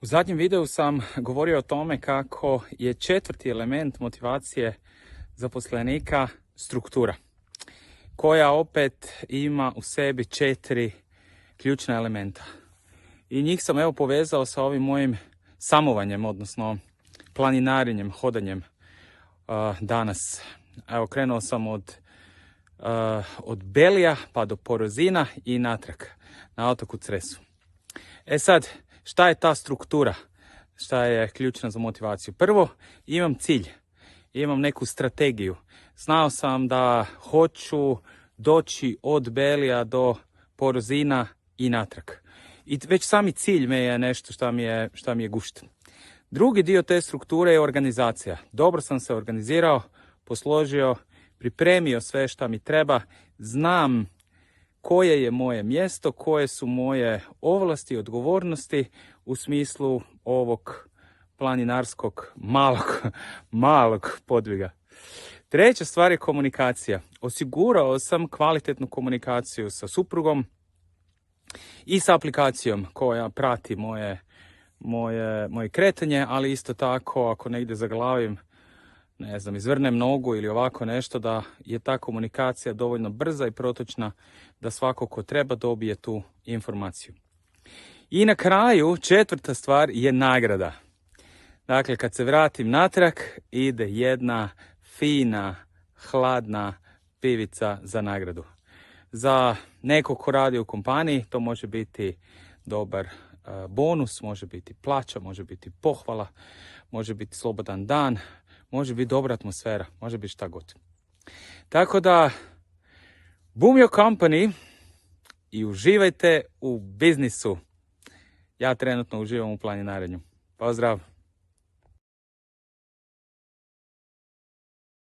U zadnjem videu sam govorio o tome kako je četvrti element motivacije zaposlenika struktura, koja opet ima u sebi 4 ključna elementa. I njih sam povezao sa ovim mojim samovanjem, odnosno planinarenjem, hodanjem danas. Krenuo sam od Belija pa do Porozina i natrag na otoku Cresu. Sad, šta je ta struktura? Šta je ključna za motivaciju? Prvo, imam cilj, imam neku strategiju. Znao sam da hoću doći od Belija do Porozina i natrag. I već sami cilj me je nešto šta mi je gušt. Drugi dio te strukture je organizacija. Dobro sam se organizirao, posložio, pripremio sve šta mi treba, znam koje je moje mjesto, koje su moje ovlasti, odgovornosti u smislu ovog planinarskog malog podviga. Treća stvar je komunikacija. Osigurao sam kvalitetnu komunikaciju sa suprugom i sa aplikacijom koja prati moje kretanje, ali isto tako ako negdje zaglavim, izvrnem nogu ili ovako nešto, da je ta komunikacija dovoljno brza i protočna da svako ko treba dobije tu informaciju. I na kraju, četvrta stvar je nagrada. Dakle, kad se vratim natrag, ide jedna fina, hladna pivica za nagradu. Za nekog ko radi u kompaniji, to može biti dobar bonus, može biti plaća, može biti pohvala, može biti slobodan dan, može biti dobra atmosfera, može biti šta god. Tako da, boom your company i uživajte u biznisu. Ja trenutno uživam u planinarenju. Pozdrav!